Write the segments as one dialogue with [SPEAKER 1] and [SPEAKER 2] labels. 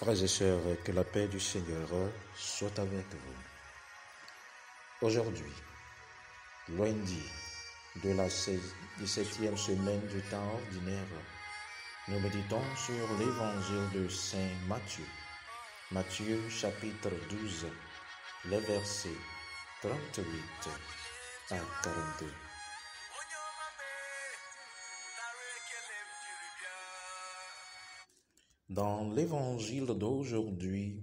[SPEAKER 1] Frères et sœurs, que la paix du Seigneur soit avec vous. Aujourd'hui, lundi de la 17e semaine du temps ordinaire, nous méditons sur l'évangile de Saint Matthieu. Matthieu chapitre 12, les versets 38 à 42. Dans l'évangile d'aujourd'hui,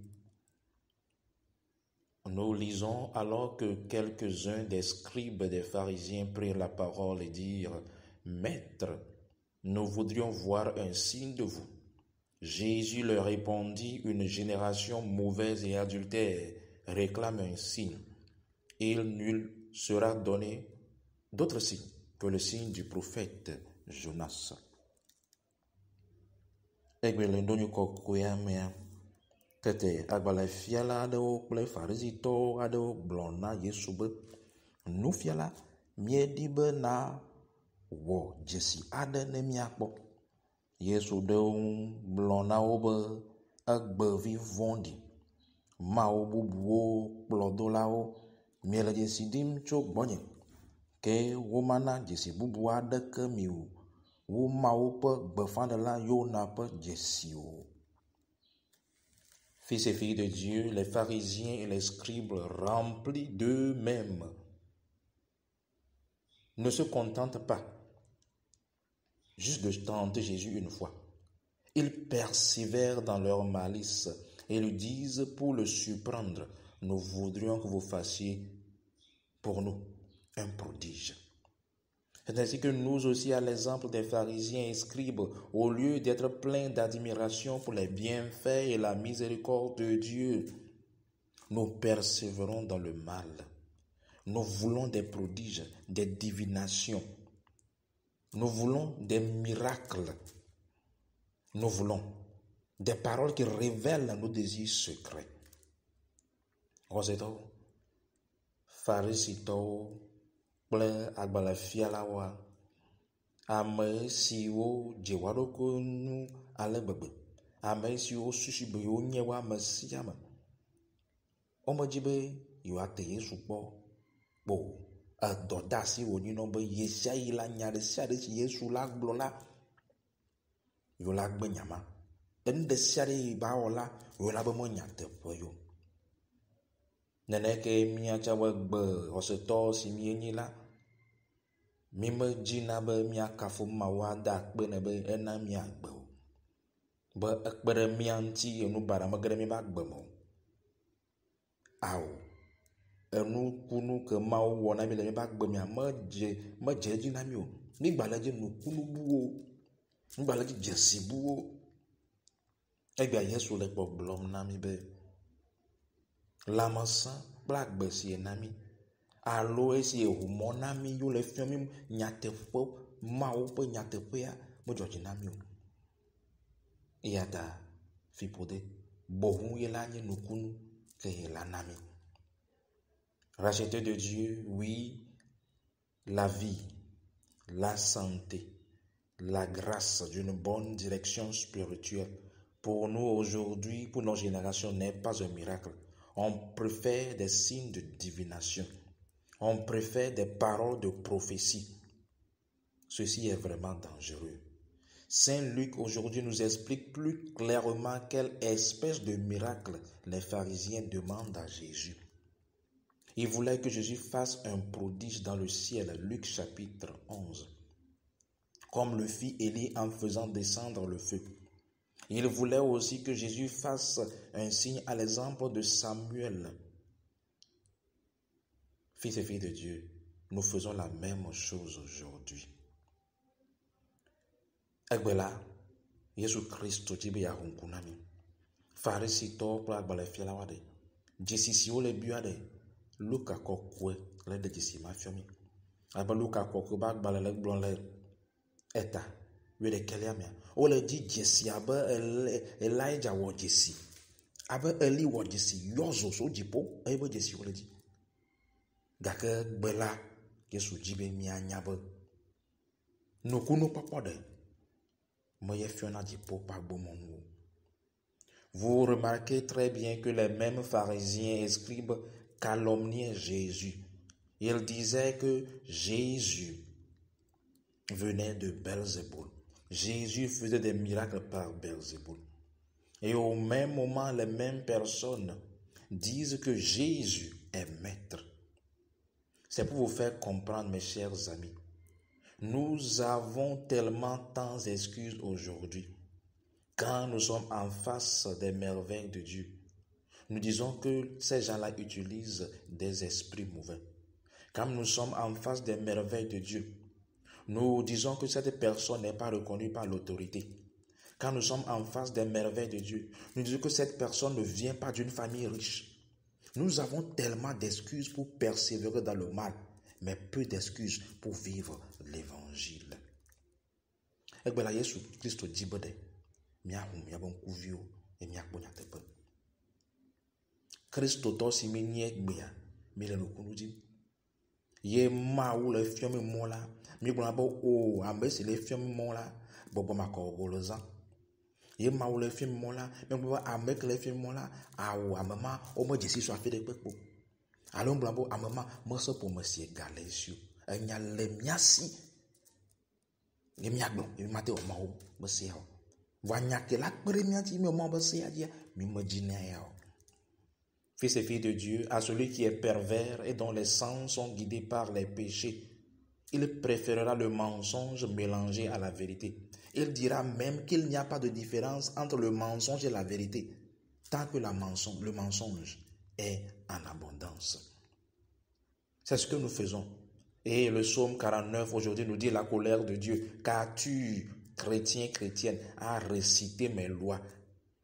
[SPEAKER 1] nous lisons alors que quelques-uns des scribes des pharisiens prirent la parole et dirent « Maître, nous voudrions voir un signe de vous. » Jésus leur répondit « Une génération mauvaise et adultère réclame un signe. Il nul sera donné d'autre signe que le signe du prophète Jonas. » Egbele ndonyo kokoea mea tete agbalefiala aɖewo kple farizitɔwo aɖewo gblɔ na Yesu be nufiala míeɖi be na wɔ dzesi aɖe ne míakpɔ. Yesu ɖe eŋu gblɔ na wo be egbevi vɔ̃ɖi mawu bubuwo kplɔdolawo miele dzesi ɖim tso gbɔnye ke womana dzesi bubu aɖeke mi o. Wo mawo ƒe gbeƒãɖela Yona ƒe dzesiwo. Fils et filles de Dieu, les pharisiens et les scribes remplis d'eux-mêmes ne se contentent pas juste de tenter Jésus une fois. Ils persévèrent dans leur malice et lui disent pour le surprendre, nous voudrions que vous fassiez pour nous un prodige. C'est ainsi que nous aussi, à l'exemple des pharisiens et scribes, au lieu d'être pleins d'admiration pour les bienfaits et la miséricorde de Dieu, nous persévérons dans le mal. Nous voulons des prodiges, des divinations. Nous voulons des miracles. Nous voulons des paroles qui révèlent nos désirs secrets. Roseto, Pharisito, kple agbalefialawoa, ame siwo dze woa ɖokui nu ale gbegbe, ame siwo susu be wonye wo ame sia ame, womedzi be yewoate Yesu kpɔ kpo edɔdeasi wònyi nɔ be ye sia yi la nya ɖe sia ɖe si Yesu la gblɔ la, yewo la gbe nyama. Enu ɖe sia ɖe yi ba wɔ la, yewo la be menya teƒe yo. Neneke míatsa be gbe xɔsetɔ si míenyi la, mi medzina be míakafu Mawu ade akpe ne be ena míagbe o. Be ekpe ɖe mía ŋuti enu baɖa mege ɖe míaƒe agbe me o. Awo, enukunu ke Mawu wɔ na mi le míaƒe agbe mea medze edzi na mi o. Mígba le edzi nukunu buwo, mígba le edzi dzesi buwo. Egbea Yesu le gbɔgblɔm na mi be lãmesẽ kple agbe si na mi alo esi eho mɔ na mi yo le fiɔ mi nyateƒe Mawu ƒe nyateƒea medzɔ dzi na mi o. Eya ta fiƒode boŋu ye la nye nukunu ke ye la na mi. Racheté de Dieu, oui, la vie, la santé, la grâce d'une bonne direction spirituelle pour nous aujourd'hui, pour nos générations, n'est pas un miracle. On préfère des signes de divination. On préfère des paroles de prophétie. Ceci est vraiment dangereux. Saint Luc aujourd'hui nous explique plus clairement quelle espèce de miracle les pharisiens demandent à Jésus. Ils voulaient que Jésus fasse un prodige dans le ciel, Luc chapitre 11, comme le fit Élie en faisant descendre le feu. Ils voulaient aussi que Jésus fasse un signe à l'exemple de Samuel. Fils et filles de Dieu, nous faisons la même chose aujourd'hui. Egbela, Yesu Christo tibe ya hunkunami. Farisitɔ kple agbalefialawo aɖe, dzesisiwo le bia ɖe Luka kɔkɔe le de dzesi ma fiɔ mi. Abe Luka kɔkɔe be agbale le gblɔ le eta 11 mea. Wole dzi dzesi abe Elijah wɔ dzesi, abe Eli wɔ dzesi yɔzo so dziƒo eye be dzesi wole dzi. Gake gbe la, Yesu dzi be mianya be nukunu kpɔkpɔ ɖe me ye fiɔna dziƒo ƒe agbomɔnuwo. vous remarquez très bien que les mêmes pharisiens et scribes calomniaient Jésus. Ils disaient que Jésus venait de Belzéboul. Jésus faisait des miracles par Belzéboul. Et au même moment, les mêmes personnes disent que Jésus est maître. C'est pour vous faire comprendre, mes chers amis. Nous avons tellement tant d'excuses aujourd'hui. Quand nous sommes en face des merveilles de Dieu, nous disons que ces gens-là utilisent des esprits mauvais. Quand nous sommes en face des merveilles de Dieu, nous disons que cette personne n'est pas reconnue par l'autorité. Quand nous sommes en face des merveilles de Dieu, nous disons que cette personne ne vient pas d'une famille riche. Nous avons tellement d'excuses pour persévérer dans le mal, mais peu d'excuses pour vivre l'évangile. Egbela Yesu Christo dibode, miahum yabon kuvio et miakbonya tepe. Christo to si mi nye gbea, mi le nukunu dim. Ye ma ou le fiome mola, mi gbona bo o ambe si le fiome mola, bobo mako golozan. Ye ma ou le fiome mola, mi gbona ambe ke le fiome mola, aou amema o me jesi so afide pepo. Alors blabo amema me so po me si galesio. Enya le miasi. Ye miagbo, ye mate o ma o me si ho. Vanya ke la kpere miati mi o ma be si adia, mi me jine ya o. Fils et filles de Dieu, à celui qui est pervers et dont les sens sont guidés par les péchés, il préférera le mensonge mélangé à la vérité. Il dira même qu'il n'y a pas de différence entre le mensonge et la vérité, tant que le mensonge est en abondance. C'est ce que nous faisons. Et le psaume 49 aujourd'hui nous dit la colère de Dieu. Qu'as-tu, chrétien, chrétienne, à réciter mes lois,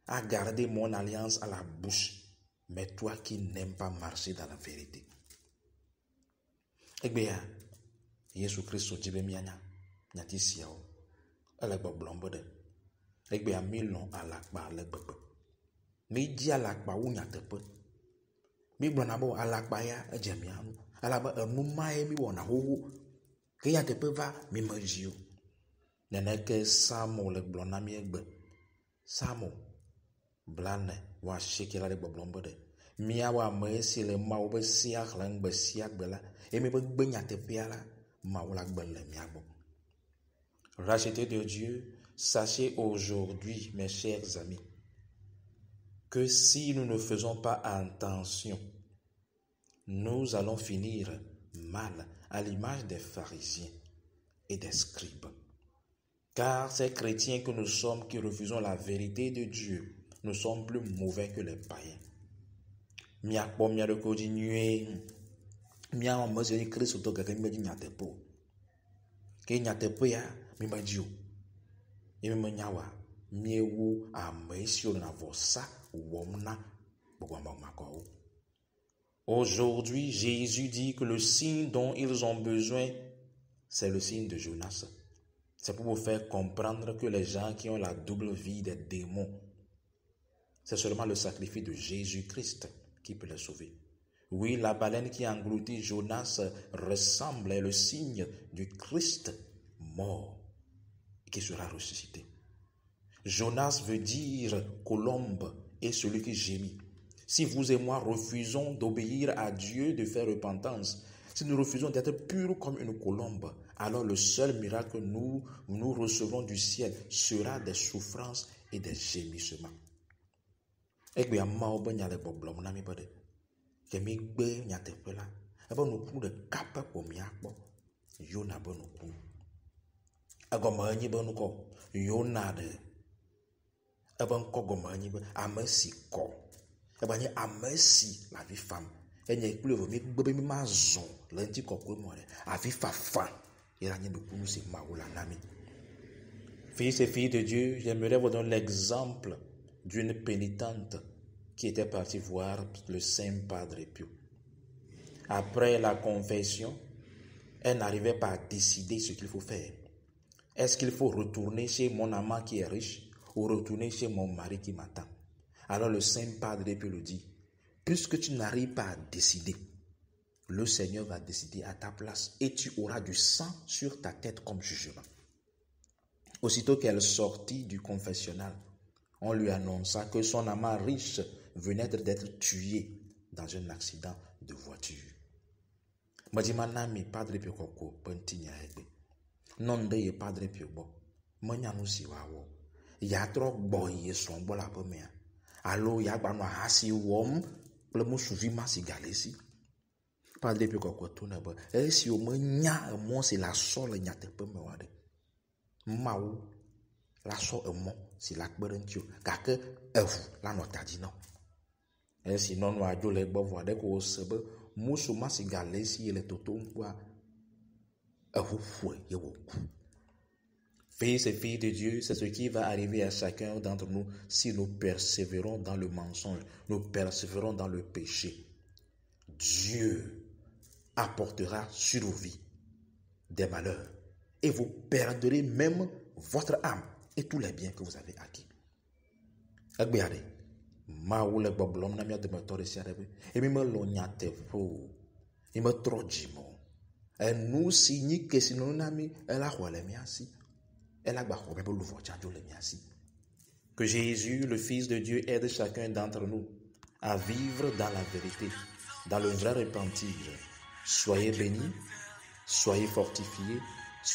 [SPEAKER 1] à garder mon alliance à la bouche? Mais toi qui n'aimes pas marcher dans la vérité. Egbea, Yesu Christo jibe mianya, nyati siao, alekba blombode. Egbea milon alakba alekbebe. Mi di alakba wu nyatepe. Mi blonabo alakba ya ejemianu. Alaba enumae mi wona hoho. Ke nyatepe va mi mejio. Neneke Samo le blona mi egbe. Samo blane wa shekela de blombode. Mia wa me si le ma wo be sia hlengbe sia gbela e mi be gbenya tepia la ma wo la gbele miagbo. Rachetés de Dieu, sachez aujourd'hui, mes chers amis, que si nous ne faisons pas attention, nous allons finir mal à l'image des pharisiens et des scribes. Car ces chrétiens que nous sommes qui refusons la vérité de Dieu, nous sommes plus mauvais que les païens. Mia po mia de continuer. Mia on me dit Christ to gaga mi nyate po. Ke nyate po ya mi madio. E mi nyawa mi ewu amesio na vosa womna bogwamba mako. Aujourd'hui, Jésus dit que le signe dont ils ont besoin, c'est le signe de Jonas. C'est pour vous faire comprendre que les gens qui ont la double vie des démons, c'est seulement le sacrifice de Jésus-Christ qui peut les sauver. Oui, la baleine qui a englouti Jonas ressemble à le signe du Christ mort qui sera ressuscité. Jonas veut dire colombe et celui qui gémit. Si vous et moi refusons d'obéir à Dieu, de faire repentance, si nous refusons d'être purs comme une colombe, alors le seul miracle que nous recevrons du ciel sera des souffrances et des gémissements. Egbe amao be nya le boblom na mi bode. Ke mi gbe nya tepe la. Ebe no ku de kape po mi akpo. Yona be no ku. Agoma anyi be no ko. Yona de. Ebe nko goma anyi be amesi ko. Ebe anyi amesi la vie femme. Enye ikule vo mi gbe mi ma zon lenti kokwe mo de. Avi fafa. Ira nyi be ku nu se maula nami. Fils et filles de Dieu, j'aimerais vous donner l'exemple d'une pénitente qui était partie voir le Saint Padre Pio. Après la confession, elle n'arrivait pas à décider ce qu'il faut faire. Est-ce qu'il faut retourner chez mon amant qui est riche ou retourner chez mon mari qui m'attend? Alors le Saint Padre Pio lui dit, puisque tu n'arrives pas à décider, le Seigneur va décider à ta place et tu auras du sang sur ta tête comme jugement. Aussitôt qu'elle sortit du confessionnal, on lui annonça que son amant riche venait d'être tué dans un accident de voiture. Majimanami padre pio koko pentinya egbe. Non de ye padre pio bo. Manyanu siwawo. Ya tro bo ye son bo la pomea. Alo ya gba no hasi wom ple musuvi masi galesi. Padre pio koko tuna bo. Si o menya mo c'est la sole nya te pe me wade. Maou la so emo si la kberentio kake evu la notadi no. Si non wa jo le gbo vo de ko sebe musu masi galesi le toto nkwa evu fue ye woku. Fils et filles de Dieu, c'est ce qui va arriver à chacun d'entre nous si nous persévérons dans le mensonge, nous persévérons dans le péché. Dieu apportera sur vos vies des malheurs et vous perdrez même votre âme et tous les biens que vous avez acquis. Agbeade, ma ou le boblom na mia de metore siarebe, et me lo nyate fo, et me trojimo. Et nous signi que si nous nami, elle a roi le miasi. Que Jésus, le Fils de Dieu, aide chacun d'entre nous à vivre dans la vérité, dans le vrai repentir. Soyez bénis, soyez fortifiés,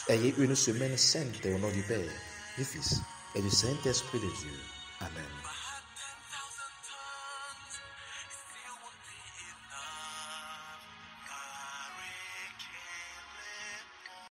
[SPEAKER 1] ayez une semaine sainte au nom du Père, du Fils et du Saint-Esprit de Dieu. Amen.